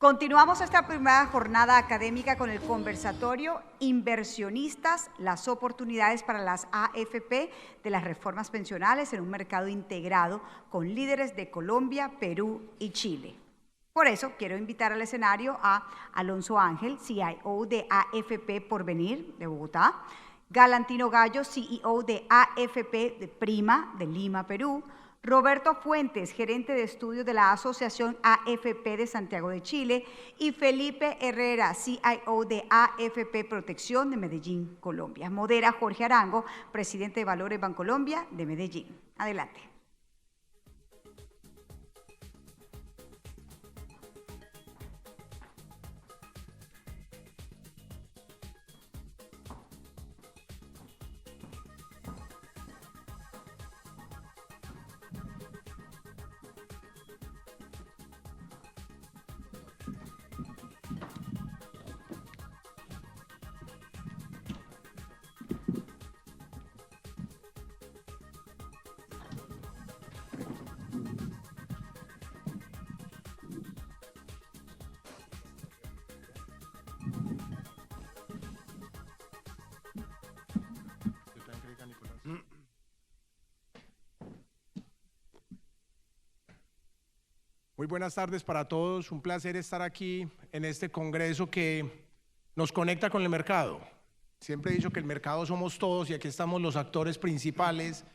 Continuamos esta primera jornada académica con el conversatorio Inversionistas, las oportunidades para las AFP de las reformas pensionales en un mercado integrado con líderes de Colombia, Perú y Chile. Por eso quiero invitar al escenario a Alonso Ángel, CIO de AFP Porvenir de Bogotá, Galantino Gallo, CEO de AFP de Prima de Lima, Perú, Roberto Fuentes, gerente de estudios de la Asociación AFP de Santiago de Chile, y Felipe Herrera, CIO de AFP Protección de Medellín, Colombia. Modera Jorge Arango, presidente de Valores Bancolombia de Medellín. Adelante. Muy buenas tardes para todos, un placer estar aquí en este congreso que nos conecta con el mercado. Siempre he dicho que el mercado somos todos y aquí estamos los actores principales.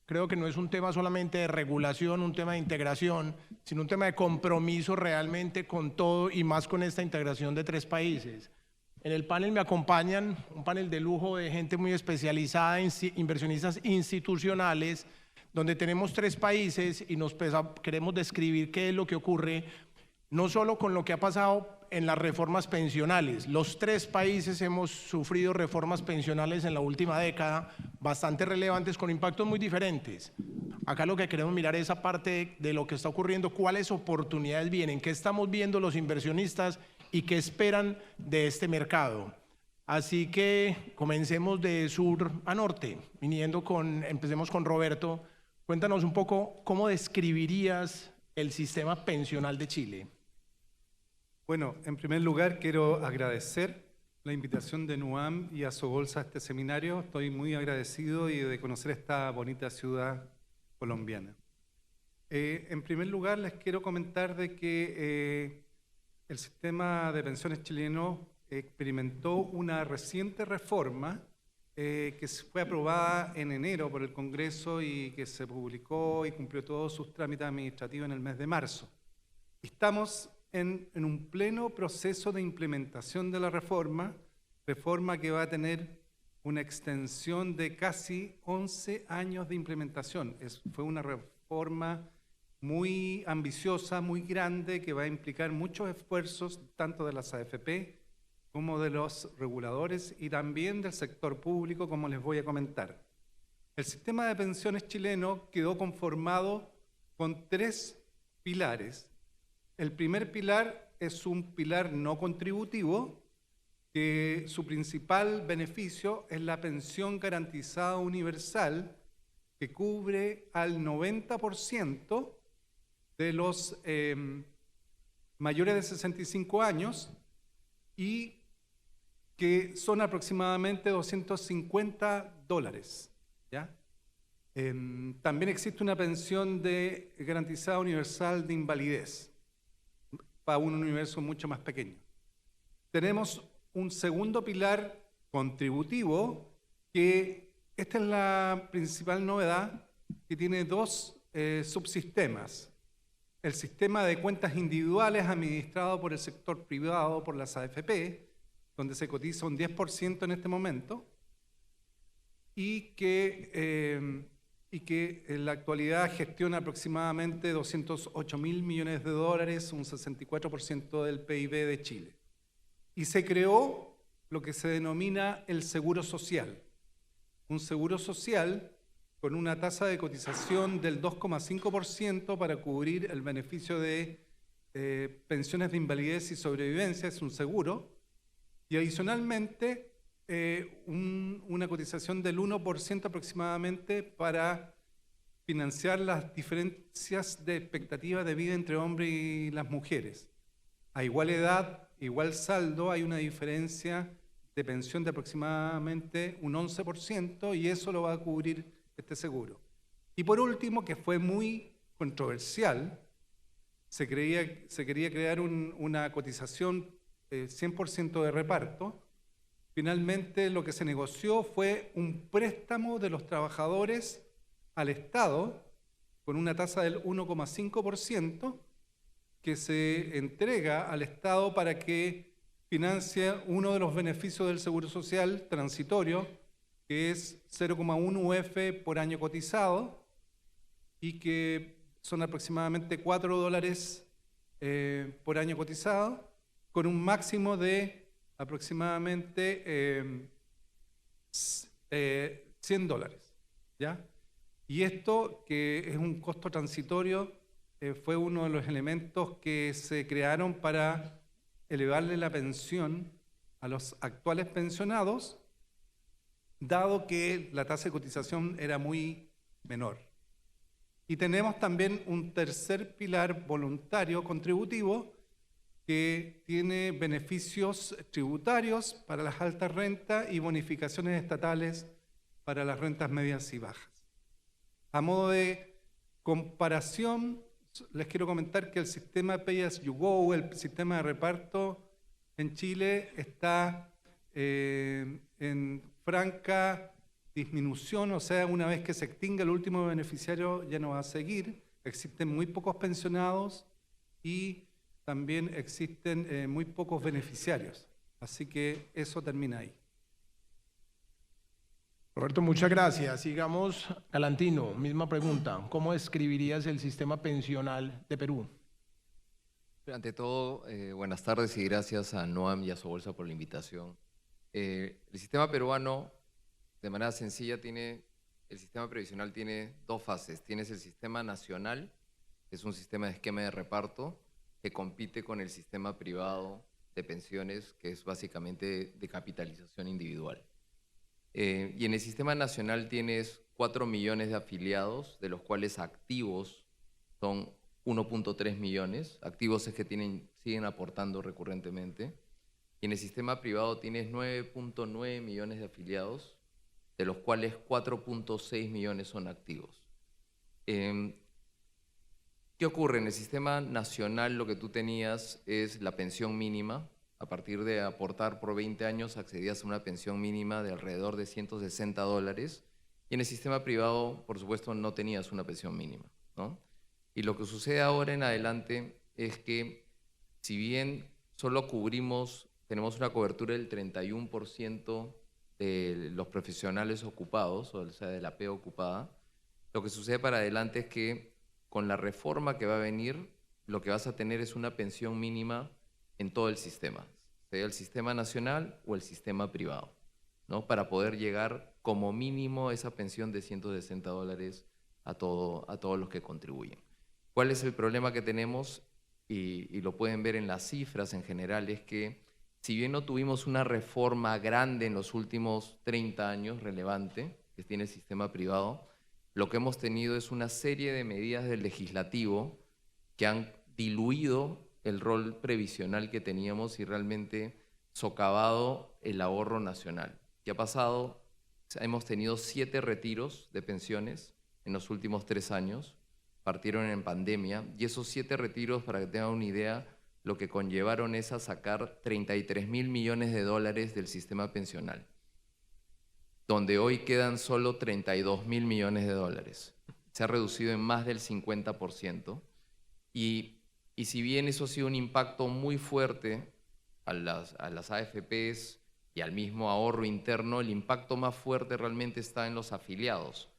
Creo que no es un tema solamente de regulación, un tema de integración, sino un tema de compromiso realmente con todo y más con esta integración de 3 países. En el panel me acompañan un panel de lujo de gente muy especializada, inversionistas institucionales, donde tenemos 3 países y queremos describir qué es lo que ocurre, no solo con lo que ha pasado en las reformas pensionales. Los 3 países hemos sufrido reformas pensionales en la última década, bastante relevantes, con impactos muy diferentes. Acá lo que queremos mirar es esa parte de lo que está ocurriendo, cuáles oportunidades vienen, qué estamos viendo los inversionistas y qué esperan de este mercado. Así que comencemos de sur a norte, empecemos con Roberto. Cuéntanos un poco cómo describirías el sistema pensional de Chile. Bueno, en primer lugar quiero agradecer la invitación de NUAM y a Sobolsa a este seminario. Estoy muy agradecido de conocer esta bonita ciudad colombiana. En primer lugar les quiero comentar de que el sistema de pensiones chileno experimentó una reciente reforma que fue aprobada en enero por el Congreso y que se publicó y cumplió todos sus trámites administrativos en el mes de marzo. Estamos en un pleno proceso de implementación de la reforma que va a tener una extensión de casi 11 años de implementación. Fue una reforma muy ambiciosa, muy grande, que va a implicar muchos esfuerzos tanto de las AFP como de los reguladores y también del sector público, como les voy a comentar. El sistema de pensiones chileno quedó conformado con 3 pilares. El primer pilar es un pilar no contributivo, que su principal beneficio es la pensión garantizada universal, que cubre al 90% de los mayores de 65 años y que son aproximadamente $250, ¿ya? También existe una pensión garantizada universal de invalidez para un universo mucho más pequeño. Tenemos un segundo pilar contributivo, que esta es la principal novedad, que tiene 2 subsistemas. El sistema de cuentas individuales administrado por el sector privado, por las AFP, donde se cotiza un 10% en este momento, y que en la actualidad gestiona aproximadamente $208.000 millones, un 64% del PIB de Chile. Y se creó lo que se denomina el seguro social. Un seguro social con una tasa de cotización del 2,5% para cubrir el beneficio de pensiones de invalidez y sobrevivencia, es un seguro, y adicionalmente una cotización del 1% aproximadamente para financiar las diferencias de expectativa de vida entre hombres y las mujeres. a igual edad, igual saldo, hay una diferencia de pensión de aproximadamente un 11% y eso lo va a cubrir este seguro. Y por último, que fue muy controversial, se quería crear una cotización 100% de reparto. Finalmente lo que se negoció fue un préstamo de los trabajadores al Estado con una tasa del 1,5% que se entrega al Estado para que financie uno de los beneficios del Seguro Social transitorio, que es 0,1 UF por año cotizado y que son aproximadamente $4 por año cotizado, con un máximo de aproximadamente $100, ¿ya? Y esto, que es un costo transitorio, fue uno de los elementos que se crearon para elevarle la pensión a los actuales pensionados, dado que la tasa de cotización era muy menor. Y tenemos también un tercer pilar voluntario contributivo que tiene beneficios tributarios para las altas rentas y bonificaciones estatales para las rentas medias y bajas. A modo de comparación, les quiero comentar que el sistema Pay As You Go, el sistema de reparto en Chile, está en franca disminución, o sea, una vez que se extinga el último beneficiario ya no va a seguir. Existen muy pocos pensionados y también existen muy pocos beneficiarios. Así que eso termina ahí. Roberto, muchas gracias. Sigamos, Galantino, misma pregunta. ¿Cómo describirías el sistema pensional de Perú? Ante todo, buenas tardes y gracias a Noam y a Sobolsa por la invitación. El sistema peruano, de manera sencilla, el sistema previsional tiene dos fases. Tienes el sistema nacional, que es un sistema de esquema de reparto, que compite con el sistema privado de pensiones, que es básicamente de capitalización individual. Y en el sistema nacional tienes 4 millones de afiliados, de los cuales activos son 1.3 millones. Activos es que siguen aportando recurrentemente. Y en el sistema privado tienes 9.9 millones de afiliados, de los cuales 4.6 millones son activos. ¿Qué ocurre? En el sistema nacional lo que tú tenías es la pensión mínima. A partir de aportar por 20 años accedías a una pensión mínima de alrededor de $160. Y en el sistema privado, por supuesto, no tenías una pensión mínima, ¿no? Y lo que sucede ahora en adelante es que, si bien solo tenemos una cobertura del 31% de los profesionales ocupados, o sea, de la P ocupada, lo que sucede para adelante es que con la reforma que va a venir, lo que vas a tener es una pensión mínima en todo el sistema, sea el sistema nacional o el sistema privado, ¿no? Para poder llegar como mínimo a esa pensión de $160 a todos los que contribuyen. ¿Cuál es el problema que tenemos? Y lo pueden ver en las cifras en general, es que si bien no tuvimos una reforma grande en los últimos 30 años, relevante, que tiene el sistema privado, lo que hemos tenido es una serie de medidas del legislativo que han diluido el rol previsional que teníamos y realmente socavado el ahorro nacional. ¿Qué ha pasado? Hemos tenido 7 retiros de pensiones en los últimos 3 años, partieron en pandemia, y esos 7 retiros, para que tengan una idea, lo que conllevaron es a sacar $33.000 millones del sistema pensional, donde hoy quedan solo $32.000 millones. Se ha reducido en más del 50%, y si bien eso ha sido un impacto muy fuerte a las AFPs y al mismo ahorro interno, el impacto más fuerte realmente está en los afiliados,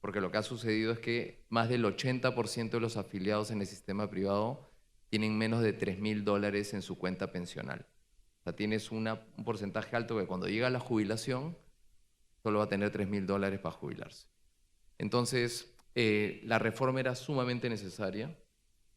porque lo que ha sucedido es que más del 80% de los afiliados en el sistema privado tienen menos de $3.000 en su cuenta pensional. O sea, tienes un porcentaje alto que cuando llega la jubilación solo va a tener $3.000 para jubilarse. Entonces, la reforma era sumamente necesaria.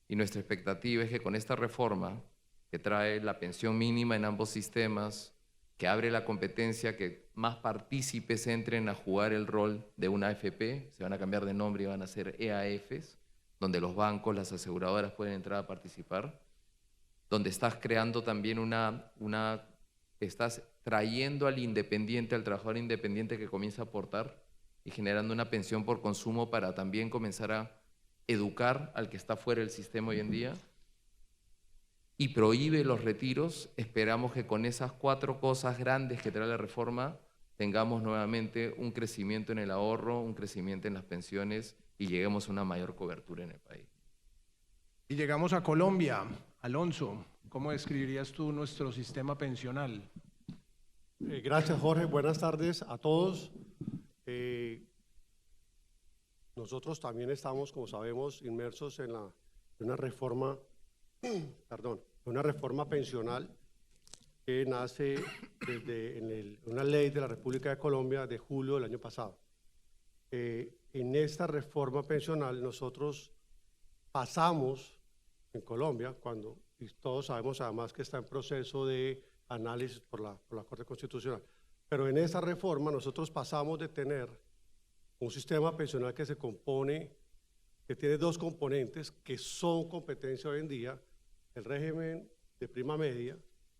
Y nuestra expectativa es que con esta reforma, que trae la pensión mínima en ambos sistemas, que abre la competencia, que más partícipes entren a jugar el rol de una AFP, se van a cambiar de nombre y van a ser EAFs, donde los bancos, las aseguradoras pueden entrar a participar, donde estás creando también estás trayendo al independiente, al trabajador independiente que comienza a aportar y generando una pensión por consumo para también comenzar a educar al que está fuera del sistema hoy en día. Y prohíbe los retiros. Esperamos que con esas 4 cosas grandes que trae la reforma tengamos nuevamente un crecimiento en el ahorro, un crecimiento en las pensiones y lleguemos a una mayor cobertura en el país. Y llegamos a Colombia. Alonso, ¿cómo describirías tú nuestro sistema pensional? Gracias, Jorge. Buenas tardes a todos. Nosotros también estamos, como sabemos, inmersos en una reforma, una reforma pensional que nace desde una ley de la República de Colombia de julio del año pasado. En esta reforma pensional nosotros pasamos en Colombia, y todos sabemos además que está en proceso de análisis por la Corte Constitucional, pero en esa reforma nosotros pasamos de tener un sistema pensional que tiene 2 componentes que son competencia hoy en día: el régimen de prima media,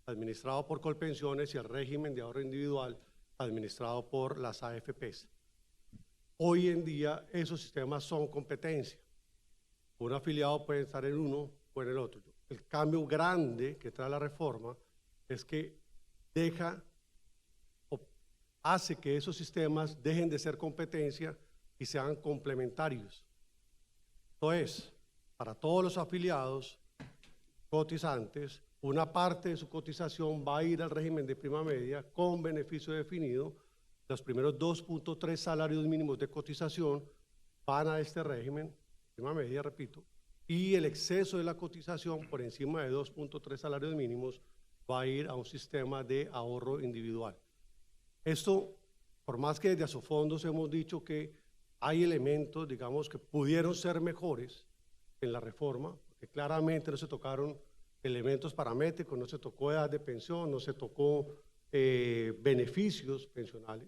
administrado por Colpensiones, y el régimen de ahorro individual, administrado por las AFPs. Hoy en día esos sistemas son competencia. Un afiliado puede estar en uno o en el otro. El cambio grande que trae la reforma es que hace que esos sistemas dejen de ser competencia y sean complementarios. Entonces, para todos los afiliados cotizantes, una parte de su cotización va a ir al régimen de prima media con beneficio definido. Los primeros 2.3 salarios mínimos de cotización van a este régimen, prima media, repito, y el exceso de la cotización por encima de 2.3 salarios mínimos va a ir a un sistema de ahorro individual. Esto, por más que desde Asofondos hemos dicho que hay elementos, digamos, que pudieron ser mejores en la reforma, porque claramente no se tocaron elementos paramétricos, no se tocó edad de pensión, no se tocó beneficios pensionales,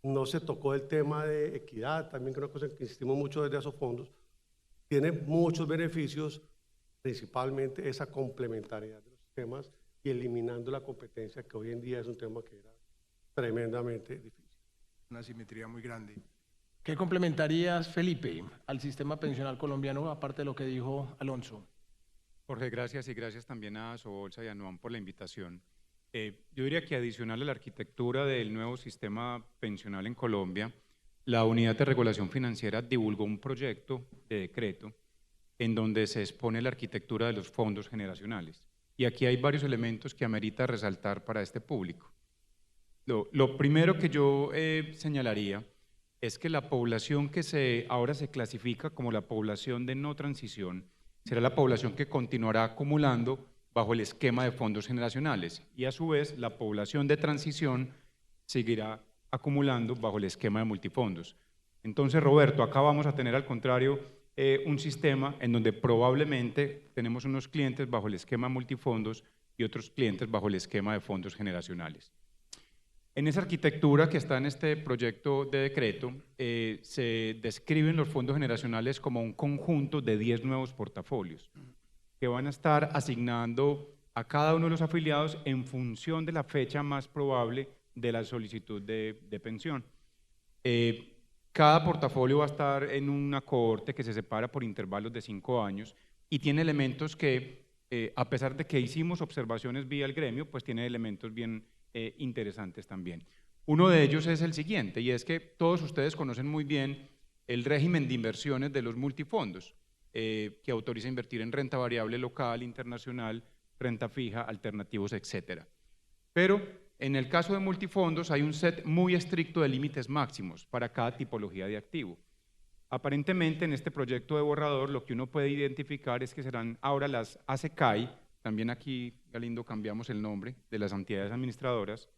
no se tocó el tema de equidad, también que es una cosa que insistimos mucho desde Asofondos. Tiene muchos beneficios, principalmente esa complementariedad de los sistemas y eliminando la competencia, que hoy en día es un tema que era tremendamente difícil. Una simetría muy grande. ¿Qué complementarías, Felipe, al sistema pensional colombiano, aparte de lo que dijo Alonso? Jorge, gracias, y gracias también a Asobolsa y a Noam por la invitación. Yo diría que adicional a la arquitectura del nuevo sistema pensional en Colombia, la Unidad de Regulación Financiera divulgó un proyecto de decreto en donde se expone la arquitectura de los fondos generacionales. Y aquí hay varios elementos que amerita resaltar para este público. Lo primero que yo señalaría es que la población que ahora se clasifica como la población de no transición será la población que continuará acumulando bajo el esquema de fondos generacionales, y a su vez la población de transición seguirá acumulando bajo el esquema de multifondos. Entonces, Roberto, acá vamos a tener al contrario un sistema en donde probablemente tenemos unos clientes bajo el esquema multifondos y otros clientes bajo el esquema de fondos generacionales. En esa arquitectura que está en este proyecto de decreto, se describen los fondos generacionales como un conjunto de 10 nuevos portafolios que van a estar asignando a cada uno de los afiliados en función de la fecha más probable de la solicitud de pensión. Cada portafolio va a estar en una cohorte que se separa por intervalos de 5 años y tiene elementos que, a pesar de que hicimos observaciones vía el gremio, pues tiene elementos bien interesantes también. Uno de ellos es el siguiente, y es que todos ustedes conocen muy bien el régimen de inversiones de los multifondos, que autoriza invertir en renta variable local, internacional, renta fija, alternativos, etc. Pero en el caso de multifondos hay un set muy estricto de límites máximos para cada tipología de activo. Aparentemente en este proyecto de borrador lo que uno puede identificar es que serán ahora las ASECAI, también aquí, Galindo, cambiamos el nombre de las entidades administradoras,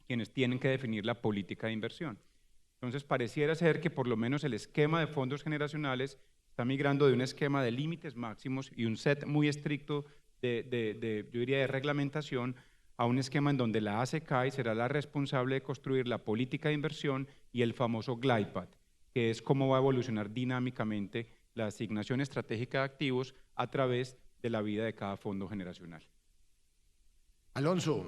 quienes tienen que definir la política de inversión. Entonces pareciera ser que por lo menos el esquema de fondos generacionales está migrando de un esquema de límites máximos y un set muy estricto yo diría, de reglamentación, a un esquema en donde la ASECAI será la responsable de construir la política de inversión y el famoso glide path, que es cómo va a evolucionar dinámicamente la asignación estratégica de activos a través de la vida de cada fondo generacional. Alonso,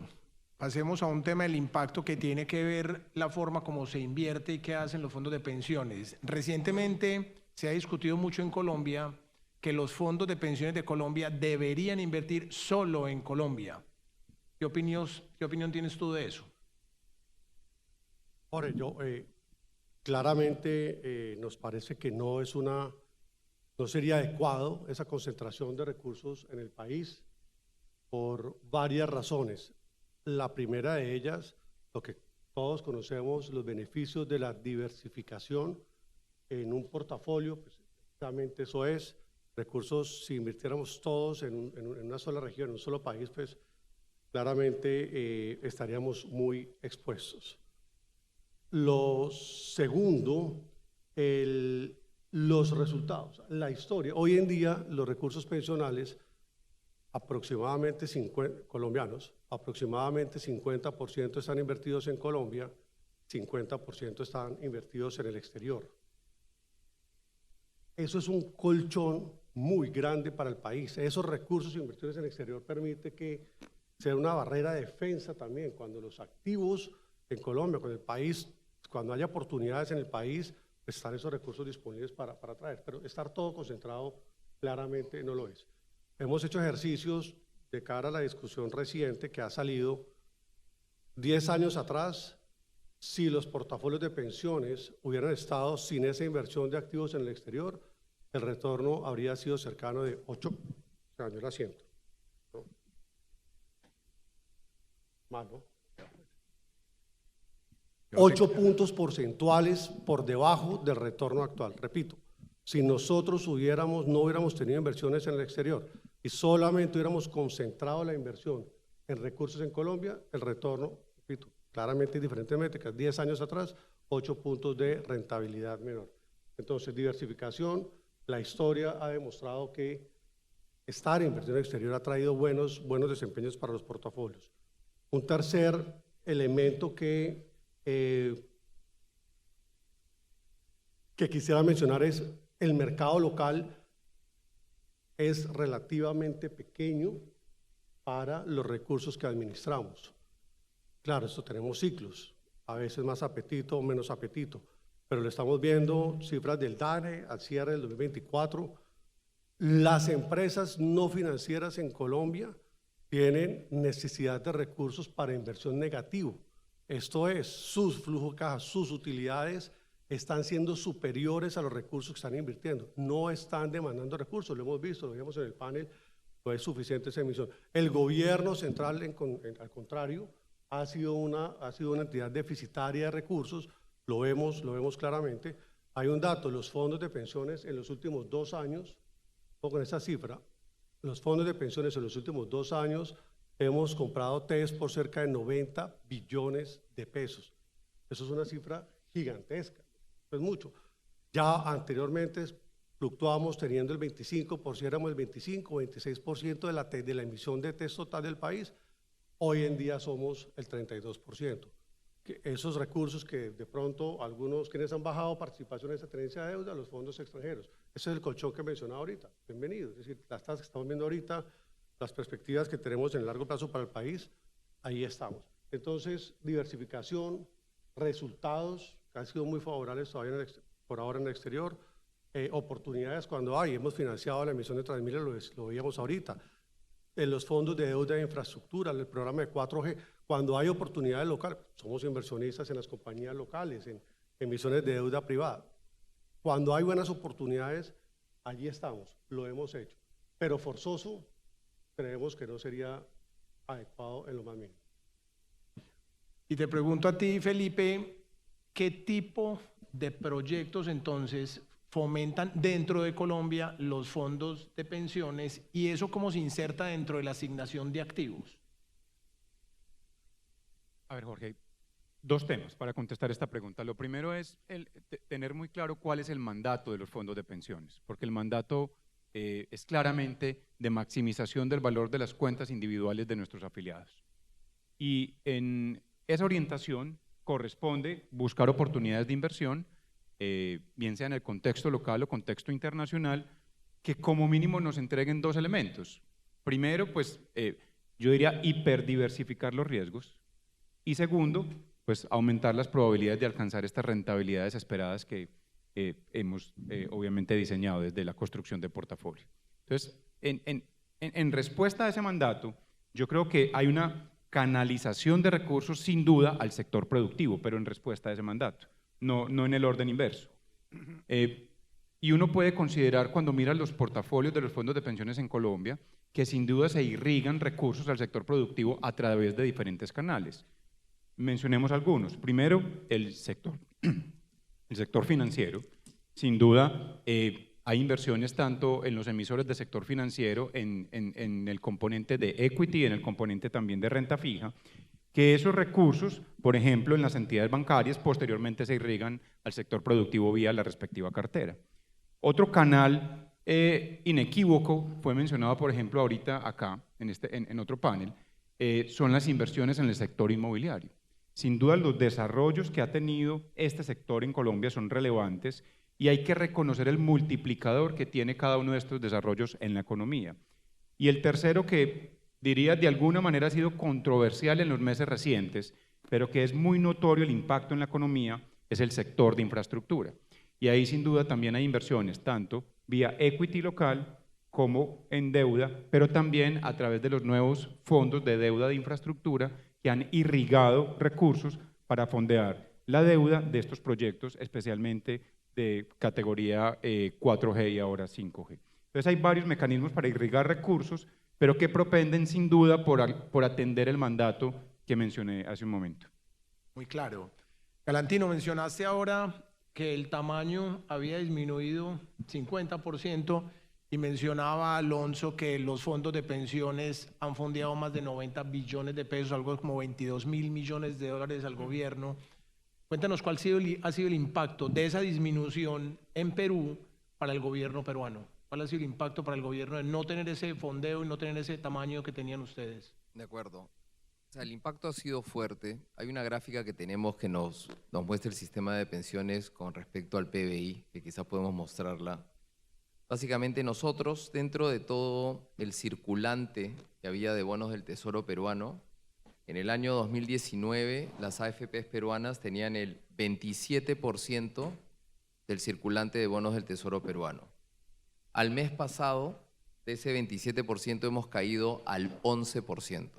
pasemos a un tema del impacto que tiene que ver la forma como se invierte y qué hacen los fondos de pensiones. Recientemente se ha discutido mucho en Colombia que los fondos de pensiones de Colombia deberían invertir solo en Colombia. ¿Qué opinión tienes tú de eso? Jorge, claramente nos parece que no sería adecuado esa concentración de recursos en el país por varias razones. La primera de ellas, lo que todos conocemos, los beneficios de la diversificación en un portafolio, pues exactamente eso es. Recursos, si invirtiéramos todos en una sola región, en un solo país, pues claramente estaríamos muy expuestos. Lo segundo, los resultados, la historia. Hoy en día los recursos pensionales aproximadamente colombianos, aproximadamente 50% están invertidos en Colombia, 50% están invertidos en el exterior. Eso es un colchón muy grande para el país. Esos recursos invertidos en el exterior permite que sea una barrera de defensa también. Cuando los activos en Colombia, cuando haya oportunidades en el país, pues están esos recursos disponibles para atraer. Pero estar todo concentrado claramente no lo es. Hemos hecho ejercicios de cara a la discusión reciente que ha salido 10 años atrás. Si los portafolios de pensiones hubieran estado sin esa inversión de activos en el exterior, el retorno habría sido cercano de 8, o sea, no era 100. ¿No? Más, ¿no? 8 puntos porcentuales por debajo del retorno actual. Repito, si nosotros no hubiéramos tenido inversiones en el exterior y solamente hubiéramos concentrado la inversión en recursos en Colombia, el retorno, repito, claramente y diferentemente que 10 años atrás, 8 puntos de rentabilidad menor. Entonces, diversificación, la historia ha demostrado que estar en inversión exterior ha traído buenos desempeños para los portafolios. Un tercer elemento que quisiera mencionar es el mercado local es relativamente pequeño para los recursos que administramos. Claro, esto tenemos ciclos, a veces más apetito o menos apetito, pero le estamos viendo cifras del DANE al cierre del 2024. Las empresas no financieras en Colombia tienen necesidad de recursos para inversión negativo. Esto es, sus flujos de caja, sus utilidades están siendo superiores a los recursos que están invirtiendo. No están demandando recursos, lo hemos visto, lo vimos en el panel, no es suficiente esa emisión. El gobierno central, al contrario, ha sido una entidad deficitaria de recursos, lo vemos claramente. Hay un dato, los fondos de pensiones en los últimos 2 años, con esa cifra, los fondos de pensiones en los últimos 2 años hemos comprado TES por cerca de 90 billones de pesos. Eso es una cifra gigantesca, es mucho. Ya anteriormente fluctuábamos teniendo el 25%, si éramos el 25 o 26% de la emisión de TES total del país, hoy en día somos el 32%. Esos recursos que de pronto algunos quienes han bajado participación en esa tenencia de deuda, los fondos extranjeros. Ese es el colchón que mencionaba ahorita. Bienvenido. Es decir, las tasas que estamos viendo ahorita, las perspectivas que tenemos en el largo plazo para el país, ahí estamos. Entonces, diversificación, resultados que han sido muy favorables todavía por ahora en el exterior, oportunidades cuando hay. Hemos financiado la emisión de Transmilenio, lo veíamos ahorita. En los fondos de deuda de infraestructura, el programa de 4G, cuando hay oportunidades locales, somos inversionistas en las compañías locales, en emisiones de deuda privada. Cuando hay buenas oportunidades, allí estamos, lo hemos hecho. Pero forzoso, creemos que no sería adecuado en lo más mínimo. Y te pregunto a ti, Felipe, ¿qué tipo de proyectos entonces fomentan dentro de Colombia los fondos de pensiones y eso cómo se inserta dentro de la asignación de activos? A ver, Jorge, 2 temas para contestar esta pregunta. Lo primero es tener muy claro cuál es el mandato de los fondos de pensiones, porque el mandato es claramente de maximización del valor de las cuentas individuales de nuestros afiliados. Y en esa orientación corresponde buscar oportunidades de inversión, bien sea en el contexto local o contexto internacional, que como mínimo nos entreguen 2 elementos. Primero, pues yo diría hiperdiversificar los riesgos y segundo, pues aumentar las probabilidades de alcanzar estas rentabilidades esperadas que hemos obviamente diseñado desde la construcción de portafolio. Entonces, en respuesta a ese mandato, yo creo que hay una canalización de recursos sin duda al sector productivo, pero en respuesta a ese mandato, no en el orden inverso. Y uno puede considerar cuando mira los portafolios de los fondos de pensiones en Colombia que sin duda se irrigan recursos al sector productivo a través de diferentes canales. Mencionemos algunos. Primero, el sector financiero. Sin duda, hay inversiones tanto en los emisores del sector financiero, en el componente de equity y en el componente también de renta fija, que esos recursos, por ejemplo, en las entidades bancarias, posteriormente se irrigan al sector productivo vía la respectiva cartera. Otro canal inequívoco fue mencionado, por ejemplo, ahorita acá, en otro panel, son las inversiones en el sector inmobiliario. Sin duda, los desarrollos que ha tenido este sector en Colombia son relevantes y hay que reconocer el multiplicador que tiene cada uno de estos desarrollos en la economía. Y el tercero, que diría de alguna manera ha sido controversial en los meses recientes, pero que es muy notorio el impacto en la economía, es el sector de infraestructura. Y ahí sin duda también hay inversiones, tanto vía equity local como en deuda, pero también a través de los nuevos fondos de deuda de infraestructura que han irrigado recursos para fondear la deuda de estos proyectos, especialmente de categoría 4G y ahora 5G. Entonces hay varios mecanismos para irrigar recursos, pero que propenden sin duda por atender el mandato que mencioné hace un momento. Muy claro. Galantino, mencionaste ahora que el tamaño había disminuido 50% y mencionaba Alonso que los fondos de pensiones han fondeado más de 90 billones de pesos, algo como 22.000 millones de dólares al gobierno. Cuéntanos cuál ha sido el impacto de esa disminución en Perú para el gobierno peruano. ¿Cuál ha sido el impacto para el gobierno de no tener ese fondeo y no tener ese tamaño que tenían ustedes? De acuerdo. O sea, el impacto ha sido fuerte. Hay una gráfica que tenemos que nos muestra el sistema de pensiones con respecto al PBI, que quizás podemos mostrarla. Básicamente nosotros, dentro de todo el circulante que había de bonos del Tesoro peruano, en el año 2019 las AFPs peruanas tenían el 27% del circulante de bonos del Tesoro peruano. Al mes pasado, de ese 27% hemos caído al 11%.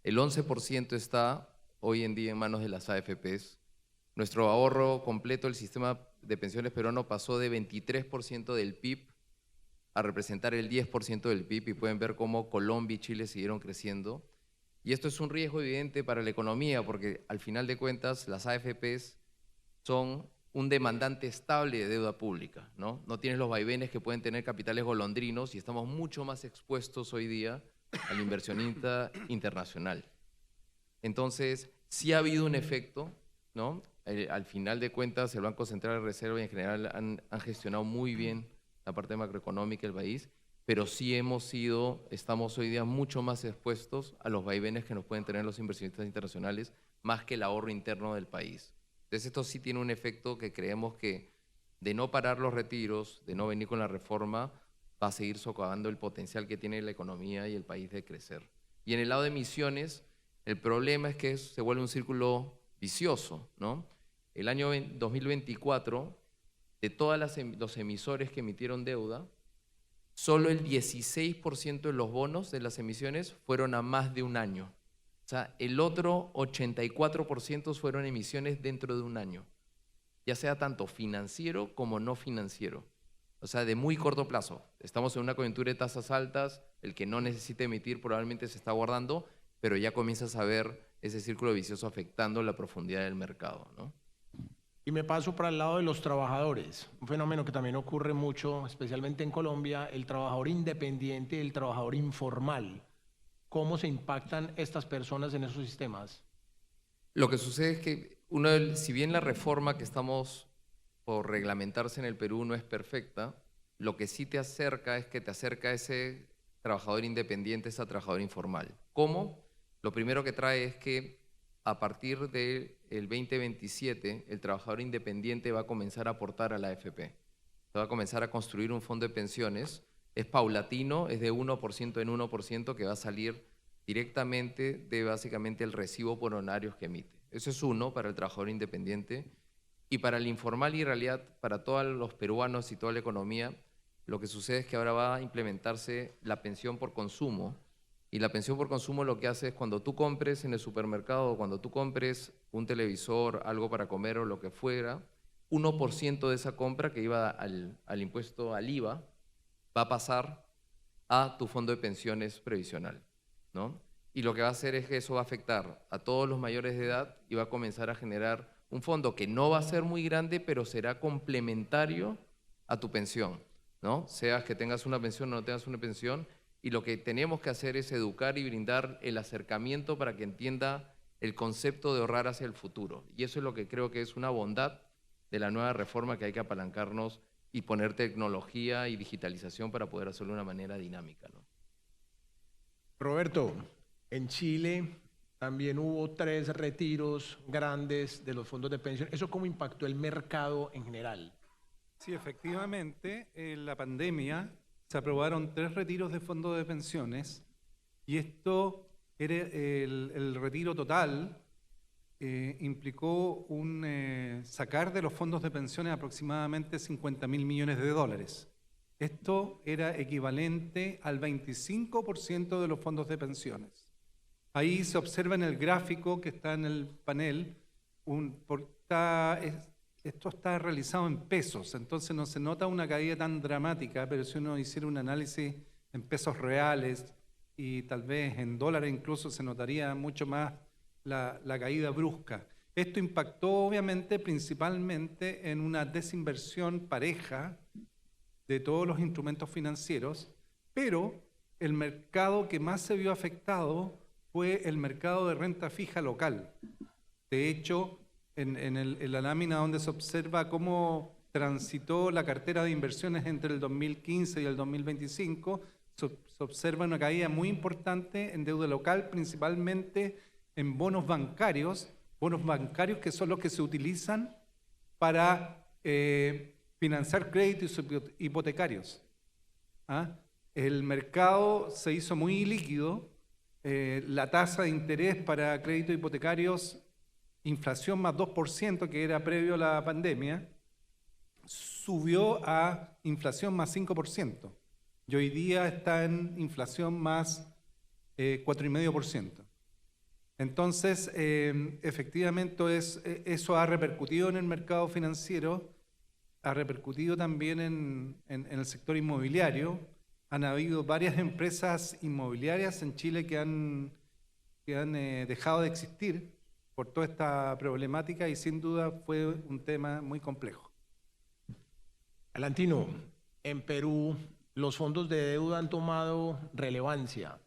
El 11% está hoy en día en manos de las AFPs. Nuestro ahorro completo del sistema de pensiones peruano pasó de 23% del PIB a representar el 10% del PIB y pueden ver cómo Colombia y Chile siguieron creciendo. Y esto es un riesgo evidente para la economía porque al final de cuentas las AFPs son un demandante estable de deuda pública, ¿no? No tienes los vaivenes que pueden tener capitales golondrinos y estamos mucho más expuestos hoy día al inversionista internacional. Entonces, sí ha habido un efecto, ¿no? Al final de cuentas, el Banco Central de Reserva y en general han gestionado muy bien la parte macroeconómica del país, pero sí estamos hoy día mucho más expuestos a los vaivenes que nos pueden tener los inversionistas internacionales, más que el ahorro interno del país. Entonces, esto sí tiene un efecto que creemos que de no parar los retiros, de no venir con la reforma, va a seguir socavando el potencial que tiene la economía y el país de crecer. Y en el lado de emisiones, el problema es que se vuelve un círculo vicioso, ¿no? El año 2024, de todos los emisores que emitieron deuda, solo el 16% de los bonos de las emisiones fueron a más de un año. O sea, el otro 84% fueron emisiones dentro de un año, ya sea tanto financiero como no financiero. O sea, de muy corto plazo. Estamos en una coyuntura de tasas altas, el que no necesite emitir probablemente se está guardando, pero ya comienzas a ver ese círculo vicioso afectando la profundidad del mercado, ¿no? Y me paso para el lado de los trabajadores, un fenómeno que también ocurre mucho, especialmente en Colombia, el trabajador independiente y el trabajador informal. ¿Cómo se impactan estas personas en esos sistemas? Lo que sucede es que, si bien la reforma que estamos por reglamentarse en el Perú no es perfecta, lo que sí te acerca es que te acerca a ese trabajador independiente, ese trabajador informal. ¿Cómo? Lo primero que trae es que a partir del 2027 el trabajador independiente va a comenzar a aportar a la AFP. Va a comenzar a construir un fondo de pensiones es paulatino, es de 1% en 1% que va a salir directamente de básicamente el recibo por honorarios que emite. Eso es uno para el trabajador independiente. Y para el informal y en realidad para todos los peruanos y toda la economía, lo que sucede es que ahora va a implementarse la pensión por consumo. Y la pensión por consumo lo que hace es cuando tú compres en el supermercado, cuando tú compres un televisor, algo para comer o lo que fuera, 1% de esa compra que iba al impuesto al IVA va a pasar a tu fondo de pensiones previsional, ¿no? Y lo que va a hacer es que eso va a afectar a todos los mayores de edad y va a comenzar a generar un fondo que no va a ser muy grande, pero será complementario a tu pensión, ¿no? Seas que tengas una pensión o no tengas una pensión, y lo que tenemos que hacer es educar y brindar el acercamiento para que entienda el concepto de ahorrar hacia el futuro. Y eso es lo que creo que es una bondad de la nueva reforma, que hay que apalancarnos y poner tecnología y digitalización para poder hacerlo de una manera dinámica, ¿no? Roberto, en Chile también hubo 3 retiros grandes de los fondos de pensión. ¿Eso cómo impactó el mercado en general? Sí, efectivamente, en la pandemia se aprobaron 3 retiros de fondos de pensiones y esto era el retiro total. Implicó sacar de los fondos de pensiones aproximadamente 50.000 millones de dólares. Esto era equivalente al 25% de los fondos de pensiones. Ahí se observa en el gráfico que está en el panel, esto está realizado en pesos, entonces no se nota una caída tan dramática, pero si uno hiciera un análisis en pesos reales y tal vez en dólares incluso, se notaría mucho más la caída brusca. Esto impactó obviamente principalmente en una desinversión pareja de todos los instrumentos financieros, pero el mercado que más se vio afectado fue el mercado de renta fija local. De hecho, en la lámina donde se observa cómo transitó la cartera de inversiones entre el 2015 y el 2025, se observa una caída muy importante en deuda local, principalmente en bonos bancarios que son los que se utilizan para financiar créditos hipotecarios. El mercado se hizo muy líquido, la tasa de interés para créditos hipotecarios, inflación más 2%, que era previo a la pandemia, subió a inflación más 5%. Y hoy día está en inflación más 4,5%. Entonces, efectivamente, eso ha repercutido en el mercado financiero, ha repercutido también en el sector inmobiliario. Han habido varias empresas inmobiliarias en Chile que han dejado de existir por toda esta problemática y sin duda fue un tema muy complejo. Alantino, en Perú los fondos de deuda han tomado relevancia.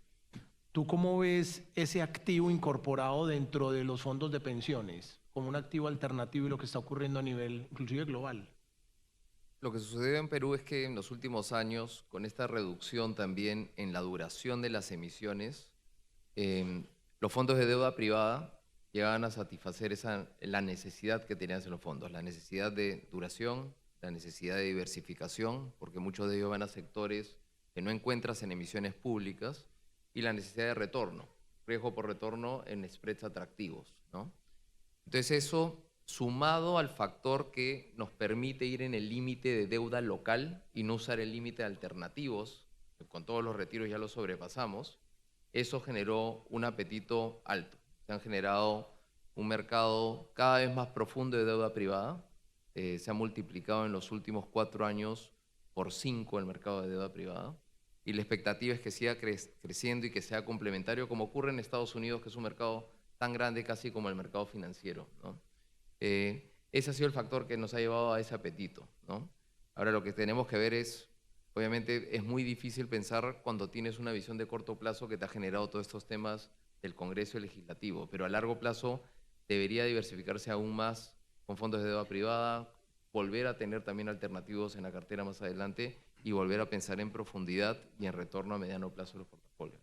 ¿Tú cómo ves ese activo incorporado dentro de los fondos de pensiones como un activo alternativo y lo que está ocurriendo a nivel inclusive global? Lo que sucedió en Perú es que en los últimos años, con esta reducción también en la duración de las emisiones, los fondos de deuda privada llegaban a satisfacer la necesidad que tenían en los fondos, la necesidad de duración, la necesidad de diversificación, porque muchos de ellos van a sectores que no encuentras en emisiones públicas, y la necesidad de retorno, riesgo por retorno en spreads atractivos, ¿no? Entonces eso, sumado al factor que nos permite ir en el límite de deuda local y no usar el límite de alternativos, que con todos los retiros ya lo sobrepasamos, eso generó un apetito alto. Se han generado un mercado cada vez más profundo de deuda privada, se ha multiplicado en los últimos 4 años por 5 el mercado de deuda privada, y la expectativa es que siga creciendo y que sea complementario, como ocurre en Estados Unidos, que es un mercado tan grande casi como el mercado financiero, ¿no? Ese ha sido el factor que nos ha llevado a ese apetito, ¿no? Ahora lo que tenemos que ver es, obviamente es muy difícil pensar cuando tienes una visión de corto plazo que te ha generado todos estos temas del Congreso y Legislativo, pero a largo plazo debería diversificarse aún más con fondos de deuda privada, volver a tener también alternativos en la cartera más adelante y volver a pensar en profundidad y en retorno a mediano plazo de los portafolios.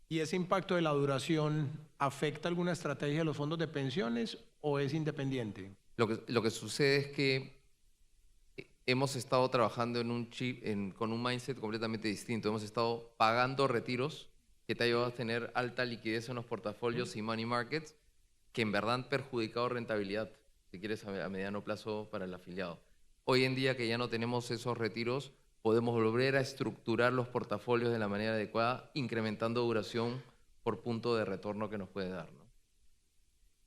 ¿Y ese impacto de la duración afecta alguna estrategia de los fondos de pensiones o es independiente? Lo que sucede es que hemos estado trabajando en un con un mindset completamente distinto. Hemos estado pagando retiros que te ha llevado a tener alta liquidez en los portafolios y money markets, que en verdad han perjudicado rentabilidad, si quieres, a mediano plazo para el afiliado. Hoy en día que ya no tenemos esos retiros, podemos volver a estructurar los portafolios de la manera adecuada, incrementando duración por punto de retorno que nos puede dar, ¿no?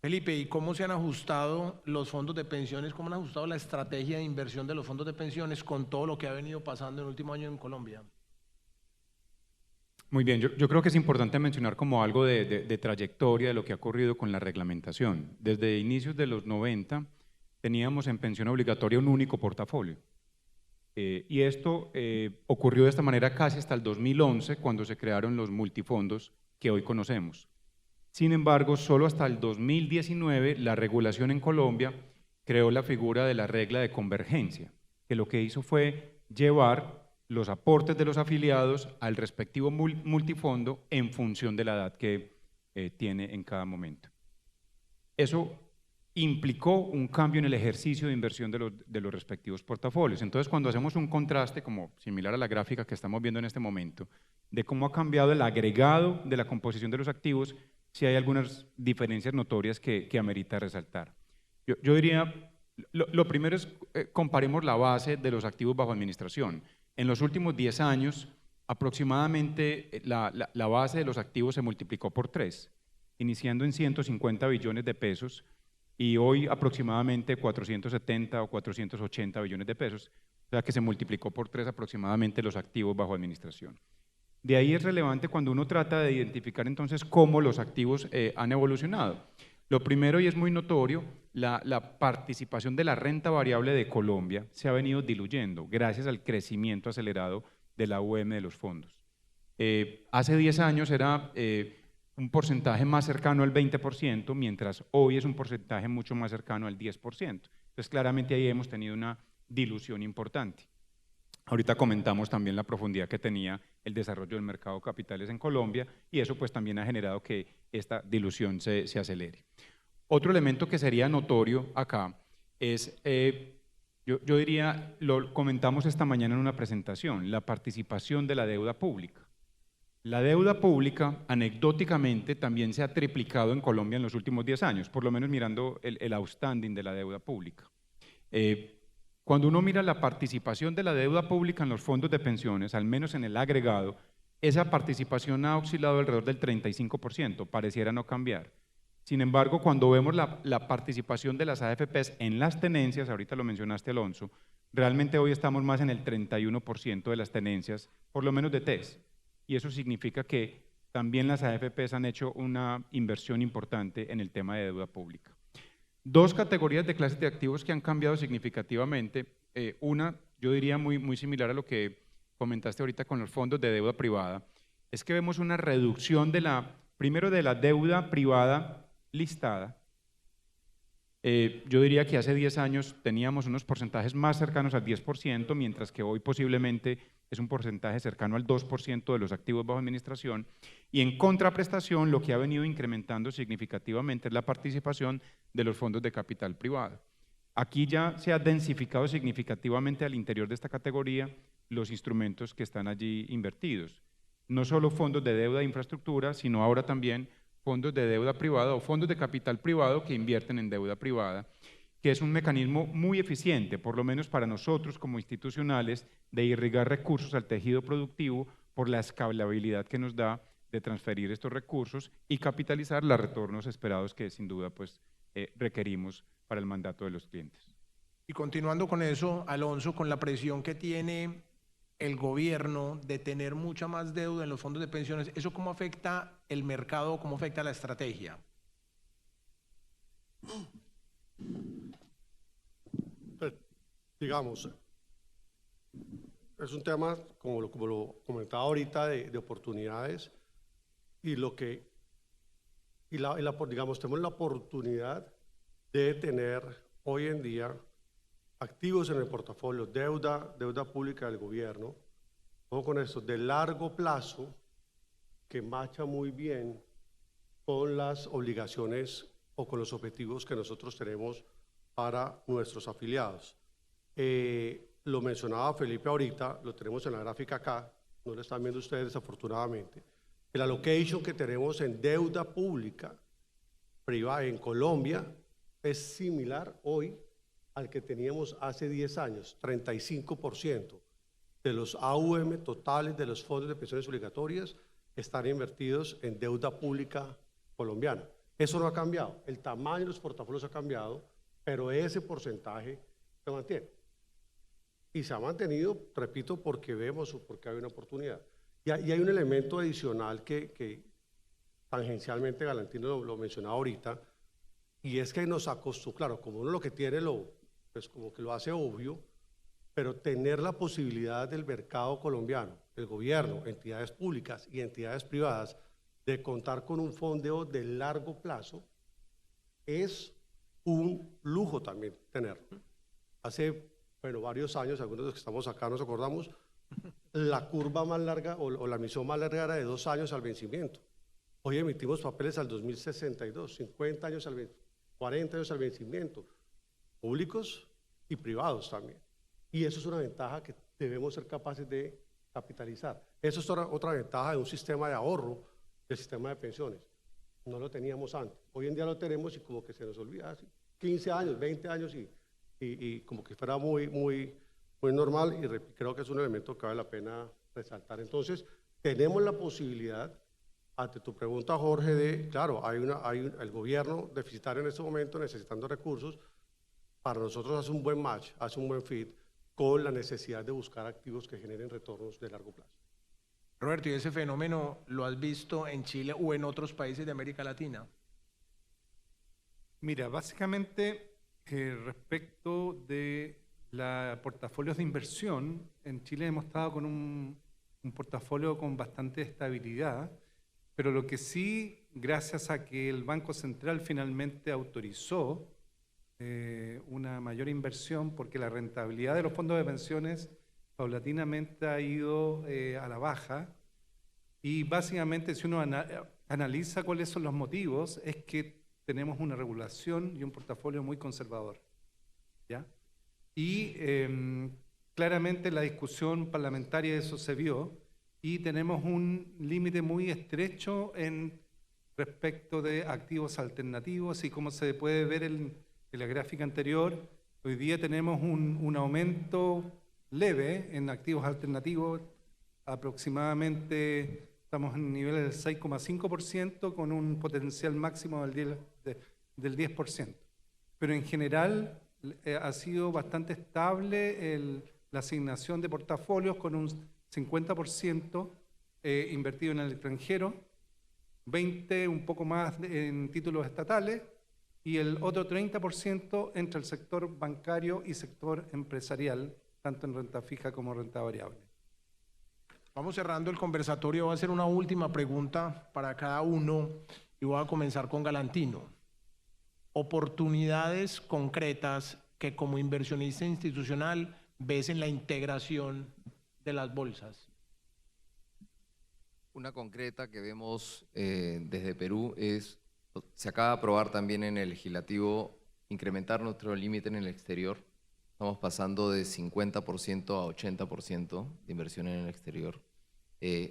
Felipe, ¿y cómo se han ajustado los fondos de pensiones? ¿Cómo han ajustado la estrategia de inversión de los fondos de pensiones con todo lo que ha venido pasando en el último año en Colombia? Muy bien, yo creo que es importante mencionar como algo de trayectoria de lo que ha ocurrido con la reglamentación. Desde inicios de los 90 teníamos en pensión obligatoria un único portafolio. Y esto ocurrió de esta manera casi hasta el 2011, cuando se crearon los multifondos que hoy conocemos. Sin embargo, solo hasta el 2019 la regulación en Colombia creó la figura de la regla de convergencia, que lo que hizo fue llevar los aportes de los afiliados al respectivo multifondo en función de la edad que tiene en cada momento. Eso implicó un cambio en el ejercicio de inversión de los respectivos portafolios. Entonces, cuando hacemos un contraste, como similar a la gráfica que estamos viendo en este momento, de cómo ha cambiado el agregado de la composición de los activos, sí hay algunas diferencias notorias que amerita resaltar. Yo diría, lo primero es comparemos la base de los activos bajo administración. En los últimos 10 años, aproximadamente la base de los activos se multiplicó por 3, iniciando en 150 billones de pesos y hoy aproximadamente 470 o 480 billones de pesos, o sea que se multiplicó por 3 aproximadamente los activos bajo administración. De ahí es relevante cuando uno trata de identificar entonces cómo los activos han evolucionado. Lo primero, y es muy notorio, la participación de la renta variable de Colombia se ha venido diluyendo gracias al crecimiento acelerado de la AUM de los fondos. Hace 10 años era un porcentaje más cercano al 20%, mientras hoy es un porcentaje mucho más cercano al 10%. Entonces, claramente ahí hemos tenido una dilución importante. Ahorita comentamos también la profundidad que tenía el desarrollo del mercado de capitales en Colombia y eso pues también ha generado que esta dilución se acelere. Otro elemento que sería notorio acá es, yo diría, lo comentamos esta mañana en una presentación, la participación de la deuda pública. La deuda pública, anecdóticamente, también se ha triplicado en Colombia en los últimos 10 años, por lo menos mirando el outstanding de la deuda pública. Cuando uno mira la participación de la deuda pública en los fondos de pensiones, al menos en el agregado, esa participación ha oscilado alrededor del 35%, pareciera no cambiar. Sin embargo, cuando vemos la participación de las AFPs en las tenencias, ahorita lo mencionaste, Alonso, realmente hoy estamos más en el 31% de las tenencias, por lo menos de TES. Y eso significa que también las AFPs han hecho una inversión importante en el tema de deuda pública. Dos categorías de clases de activos que han cambiado significativamente. Una, yo diría muy similar a lo que comentaste ahorita con los fondos de deuda privada, es que vemos una reducción primero de la deuda privada listada. Yo diría que hace 10 años teníamos unos porcentajes más cercanos al 10%, mientras que hoy posiblemente es un porcentaje cercano al 2% de los activos bajo administración. Y en contraprestación, lo que ha venido incrementando significativamente es la participación de los fondos de capital privado. Aquí ya se ha densificado significativamente al interior de esta categoría los instrumentos que están allí invertidos. No solo fondos de deuda de infraestructura, sino ahora también fondos de deuda privada o fondos de capital privado que invierten en deuda privada, que es un mecanismo muy eficiente, por lo menos para nosotros como institucionales, de irrigar recursos al tejido productivo por la escalabilidad que nos da de transferir estos recursos y capitalizar los retornos esperados que sin duda pues, requerimos para el mandato de los clientes. Y continuando con eso, Alonso, con la presión que tiene el gobierno de tener mucha más deuda en los fondos de pensiones, ¿eso cómo afecta el mercado, cómo afecta la estrategia? Pues, digamos, es un tema, como lo comentaba ahorita, de oportunidades y digamos, tenemos la oportunidad de tener hoy en día activos en el portafolio, deuda pública del gobierno, vamos con esto, de largo plazo, que macha muy bien con las obligaciones o con los objetivos que nosotros tenemos para nuestros afiliados. lo mencionaba Felipe ahorita, lo tenemos en la gráfica acá, no lo están viendo ustedes desafortunadamente, el allocation que tenemos en deuda pública privada en Colombia es similar hoy al que teníamos hace 10 años, 35% de los AUM totales de los fondos de pensiones obligatorias están invertidos en deuda pública colombiana. Eso no ha cambiado, el tamaño de los portafolios ha cambiado, pero ese porcentaje se mantiene. Y se ha mantenido, repito, porque vemos o porque hay una oportunidad. Y hay un elemento adicional que tangencialmente Galantino lo mencionaba ahorita, y es que nos acostumbramos, claro, como uno lo que tiene, pues como que lo hace obvio, pero tener la posibilidad del mercado colombiano, el gobierno, entidades públicas y entidades privadas, de contar con un fondeo de largo plazo, es un lujo también tenerlo. Hace, bueno, varios años, algunos de los que estamos acá nos acordamos, la curva más larga o la emisión más larga era de 2 años al vencimiento. Hoy emitimos papeles al 2062, 50 años 40 años al vencimiento, públicos y privados también. Y eso es una ventaja que debemos ser capaces de capitalizar. Eso es otra ventaja de un sistema de ahorro, del sistema de pensiones. No lo teníamos antes. Hoy en día lo tenemos y como que se nos olvida, así, 15 años, 20 años y como que fuera muy normal, y creo que es un elemento que vale la pena resaltar. Entonces, tenemos la posibilidad, ante tu pregunta, Jorge, de, claro, el gobierno deficitario en este momento necesitando recursos, para nosotros hace un buen match, hace un buen fit con la necesidad de buscar activos que generen retornos de largo plazo. Roberto, ¿y ese fenómeno lo has visto en Chile o en otros países de América Latina? Mira, básicamente respecto de portafolios de inversión, en Chile hemos estado con un portafolio con bastante estabilidad, pero lo que sí, gracias a que el Banco Central finalmente autorizó una mayor inversión, porque la rentabilidad de los fondos de pensiones paulatinamente ha ido a la baja, y básicamente si uno analiza cuáles son los motivos, es que tenemos una regulación y un portafolio muy conservador, ¿ya? Y claramente la discusión parlamentaria de eso se vio, y tenemos un límite muy estrecho respecto de activos alternativos, y como se puede ver en la gráfica anterior, hoy día tenemos un aumento leve en activos alternativos, aproximadamente estamos en niveles del 6,5% con un potencial máximo del 10%. Pero en general ha sido bastante estable la asignación de portafolios, con un 50% invertido en el extranjero, 20% un poco más en títulos estatales, y el otro 30% entre el sector bancario y sector empresarial, tanto en renta fija como renta variable. Vamos cerrando el conversatorio. Voy a hacer una última pregunta para cada uno y voy a comenzar con Galantino. Oportunidades concretas que como inversionista institucional ves en la integración de las bolsas. Una concreta que vemos desde Perú es, se acaba de aprobar también en el legislativo, incrementar nuestro límite en el exterior. Estamos pasando de 50% a 80% de inversión en el exterior.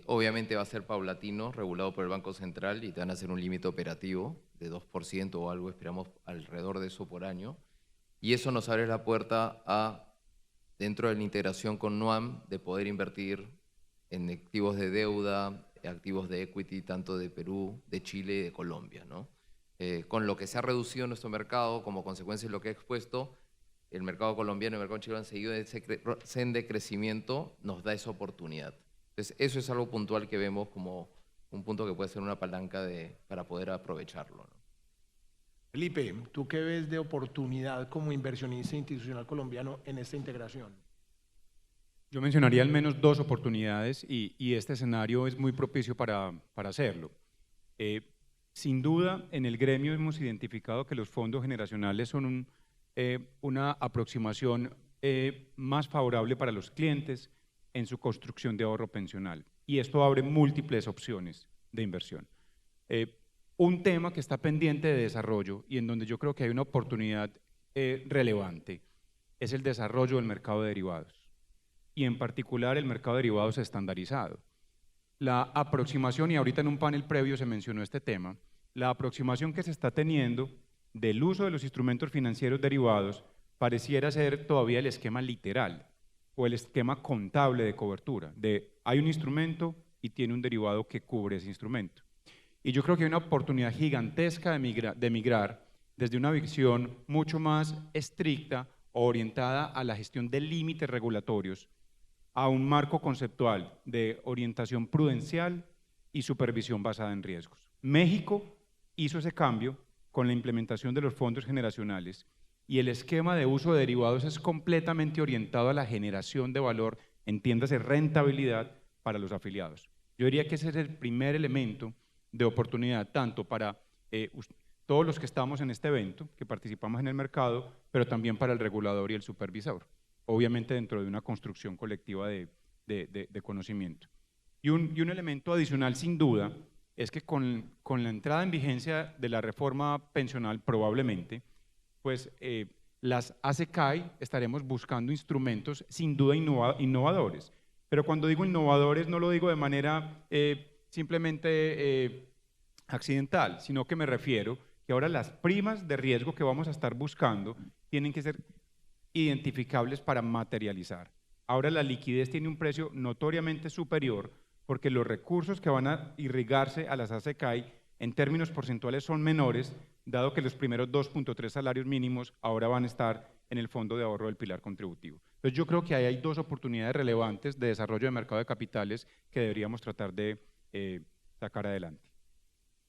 Obviamente va a ser paulatino, regulado por el Banco Central, y te van a hacer un límite operativo de 2% o algo, esperamos alrededor de eso por año. Y eso nos abre la puerta a, dentro de la integración con NUAM, de poder invertir en activos de deuda, activos de equity, tanto de Perú, de Chile y de Colombia, ¿no? Con lo que se ha reducido nuestro mercado como consecuencia de lo que he expuesto, el mercado colombiano y el mercado chileno han seguido en decrecimiento, nos da esa oportunidad. Entonces, eso es algo puntual que vemos como un punto que puede ser una palanca para poder aprovecharlo, ¿no? Felipe, ¿tú qué ves de oportunidad como inversionista institucional colombiano en esta integración? Yo mencionaría al menos 2 oportunidades, y este escenario es muy propicio para hacerlo. Sin duda, en el gremio hemos identificado que los fondos generacionales son una aproximación más favorable para los clientes en su construcción de ahorro pensional, y esto abre múltiples opciones de inversión. Un tema que está pendiente de desarrollo y en donde yo creo que hay una oportunidad relevante es el desarrollo del mercado de derivados. y en particular el mercado de derivados estandarizado. La aproximación, y ahorita en un panel previo se mencionó este tema, la aproximación que se está teniendo del uso de los instrumentos financieros derivados pareciera ser todavía el esquema literal o el esquema contable de cobertura, de hay un instrumento y tiene un derivado que cubre ese instrumento. Y yo creo que hay una oportunidad gigantesca de migrar desde una visión mucho más estricta, orientada a la gestión de límites regulatorios, a un marco conceptual de orientación prudencial y supervisión basada en riesgos. México hizo ese cambio con la implementación de los fondos generacionales y el esquema de uso de derivados es completamente orientado a la generación de valor, entiéndase rentabilidad para los afiliados. Yo diría que ese es el primer elemento de oportunidad, tanto para todos los que estamos en este evento, que participamos en el mercado, pero también para el regulador y el supervisor, obviamente dentro de una construcción colectiva de conocimiento. Y un elemento adicional, sin duda, es que con la entrada en vigencia de la reforma pensional, probablemente, pues las ACCAI estaremos buscando instrumentos sin duda innovadores. Pero cuando digo innovadores no lo digo de manera simplemente accidental, sino que me refiero que ahora las primas de riesgo que vamos a estar buscando tienen que ser identificables para materializar. Ahora la liquidez tiene un precio notoriamente superior porque los recursos que van a irrigarse a las ACCAI en términos porcentuales son menores, dado que los primeros 2.3 salarios mínimos ahora van a estar en el fondo de ahorro del pilar contributivo. Entonces yo creo que ahí hay dos oportunidades relevantes de desarrollo de mercado de capitales que deberíamos tratar de sacar adelante.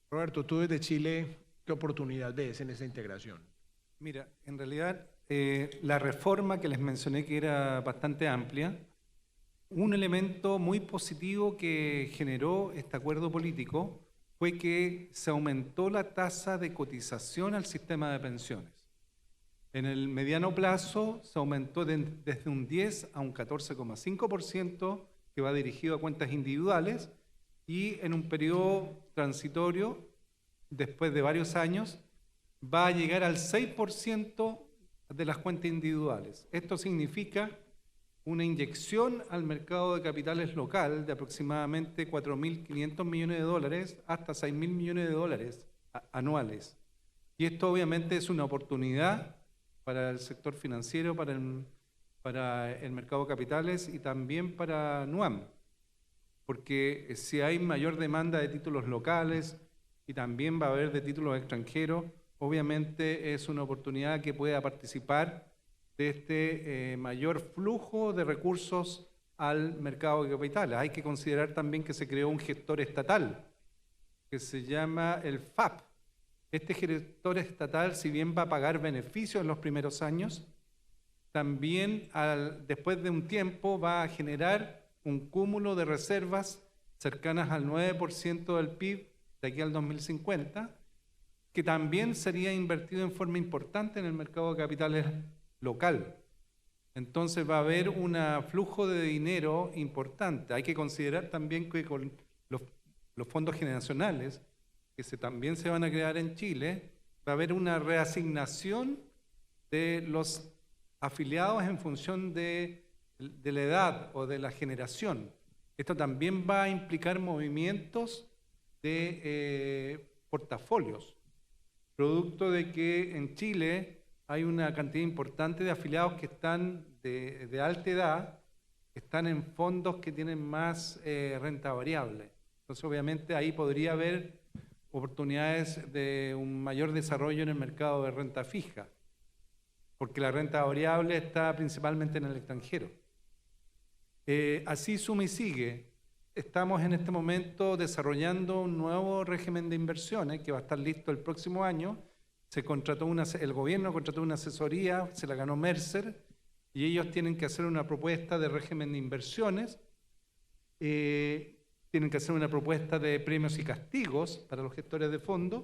Roberto, tú desde Chile, ¿qué oportunidad ves en esa integración? Mira, en realidad la reforma que les mencioné, que era bastante amplia, un elemento muy positivo que generó este acuerdo político fue que se aumentó la tasa de cotización al sistema de pensiones. En el mediano plazo se aumentó desde un 10 a un 14,5% que va dirigido a cuentas individuales y en un periodo transitorio, después de varios años, va a llegar al 6% de las cuentas individuales. Esto significa una inyección al mercado de capitales local de aproximadamente 4.500 millones de dólares hasta 6.000 millones de dólares anuales. Y esto obviamente es una oportunidad para el sector financiero, para el mercado de capitales y también para NUAM, porque si hay mayor demanda de títulos locales y también va a haber de títulos extranjeros, obviamente es una oportunidad que pueda participar de este mayor flujo de recursos al mercado de capitales. Hay que considerar también que se creó un gestor estatal que se llama el FAP. Este gestor estatal, si bien va a pagar beneficios en los primeros años, también después de un tiempo va a generar un cúmulo de reservas cercanas al 9% del PIB de aquí al 2050, que también sería invertido en forma importante en el mercado de capitales local. Entonces va a haber un flujo de dinero importante. Hay que considerar también que con los fondos generacionales, que también se van a crear en Chile, va a haber una reasignación de los afiliados en función de la edad o de la generación. Esto también va a implicar movimientos de portafolios, producto de que en Chile hay una cantidad importante de afiliados que están de alta edad, que están en fondos que tienen más renta variable. Entonces, obviamente, ahí podría haber oportunidades de un mayor desarrollo en el mercado de renta fija, porque la renta variable está principalmente en el extranjero. Así suma y sigue. Estamos en este momento desarrollando un nuevo régimen de inversiones que va a estar listo el próximo año. El gobierno contrató una asesoría, se la ganó Mercer, y ellos tienen que hacer una propuesta de régimen de inversiones, tienen que hacer una propuesta de premios y castigos para los gestores de fondos,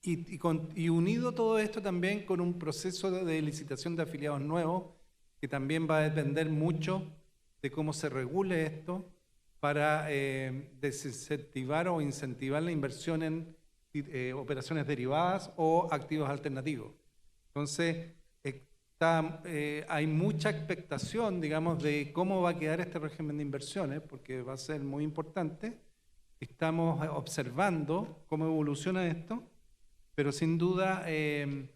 y unido todo esto también con un proceso de licitación de afiliados nuevos, que también va a depender mucho de cómo se regule esto para desincentivar o incentivar la inversión en operaciones derivadas o activos alternativos. Entonces, hay mucha expectación, digamos, de cómo va a quedar este régimen de inversiones, porque va a ser muy importante. Estamos observando cómo evoluciona esto, pero sin duda hay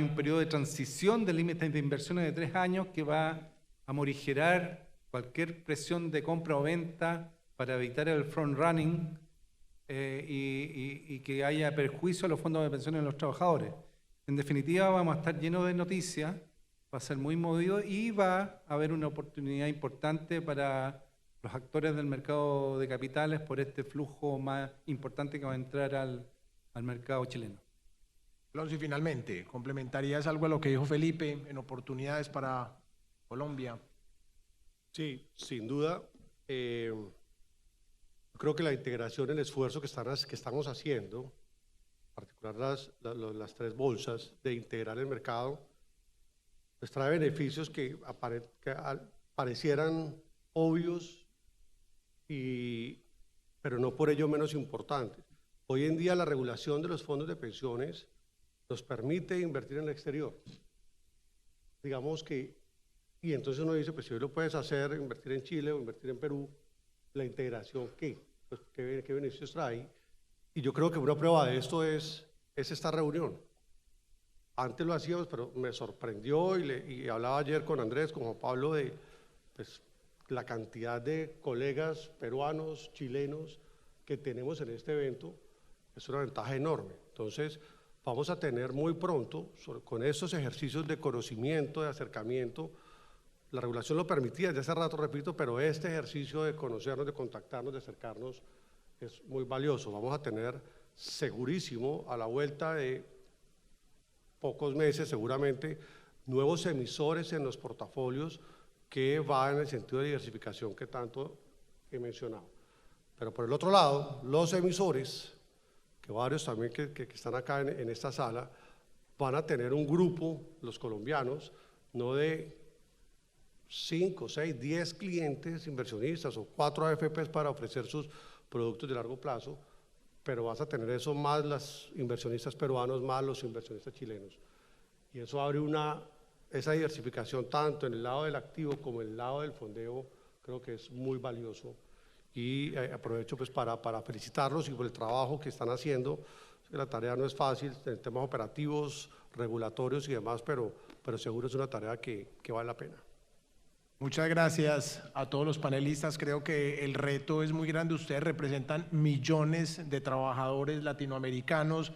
un periodo de transición del límite de inversiones de 3 años que va a morigerar cualquier presión de compra o venta para evitar el front running y que haya perjuicio a los fondos de pensiones de los trabajadores. En definitiva, vamos a estar llenos de noticias, va a ser muy movido y va a haber una oportunidad importante para los actores del mercado de capitales por este flujo más importante que va a entrar al mercado chileno. Alonso, y finalmente, ¿complementarías algo a lo que dijo Felipe en oportunidades para Colombia? Sí, sin duda. Creo que la integración, el esfuerzo que estamos haciendo, en particular las 3 bolsas, de integrar el mercado, pues trae beneficios que parecieran obvios, pero no por ello menos importantes. Hoy en día la regulación de los fondos de pensiones nos permite invertir en el exterior. Digamos que, y entonces uno dice, pues si hoy lo puedes hacer, invertir en Chile o invertir en Perú, la integración, pues, ¿qué beneficios trae? Y yo creo que una prueba de esto es esta reunión. Antes lo hacíamos, pero me sorprendió y hablaba ayer con Andrés, con Juan Pablo, de pues, la cantidad de colegas peruanos, chilenos que tenemos en este evento. Es una ventaja enorme. Entonces, vamos a tener muy pronto, con estos ejercicios de conocimiento, de acercamiento, la regulación lo permitía desde hace rato, repito, pero este ejercicio de conocernos, de contactarnos, de acercarnos, es muy valioso. Vamos a tener segurísimo, a la vuelta de pocos meses seguramente, nuevos emisores en los portafolios que van en el sentido de diversificación que tanto he mencionado. Pero por el otro lado, los emisores, que varios también que están acá en esta sala, van a tener un grupo, los colombianos, no de 5, 6, 10 clientes inversionistas o 4 AFPs para ofrecer sus productos de largo plazo, pero vas a tener eso más los inversionistas peruanos, más los inversionistas chilenos. Y eso abre esa diversificación tanto en el lado del activo como en el lado del fondeo, creo que es muy valioso. Y aprovecho pues para felicitarlos y por el trabajo que están haciendo. La tarea no es fácil en temas operativos, regulatorios y demás, pero seguro es una tarea que vale la pena. Muchas gracias a todos los panelistas. Creo que el reto es muy grande. Ustedes representan millones de trabajadores latinoamericanos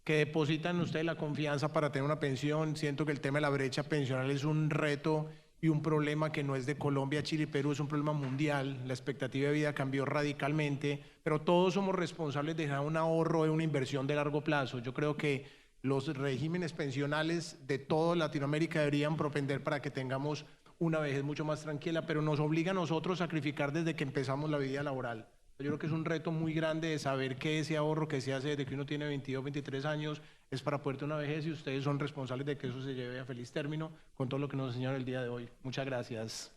que depositan en ustedes la confianza para tener una pensión. Siento que el tema de la brecha pensional es un reto y un problema que no es de Colombia, Chile y Perú, es un problema mundial. La expectativa de vida cambió radicalmente, pero todos somos responsables de dejar un ahorro, de una inversión de largo plazo. Yo creo que los regímenes pensionales de toda Latinoamérica deberían propender para que tengamos una vejez mucho más tranquila, pero nos obliga a nosotros a sacrificar desde que empezamos la vida laboral. Yo creo que es un reto muy grande de saber que ese ahorro que se hace desde que uno tiene 22, 23 años es para poder tener una vejez, y ustedes son responsables de que eso se lleve a feliz término con todo lo que nos enseñaron el día de hoy. Muchas gracias.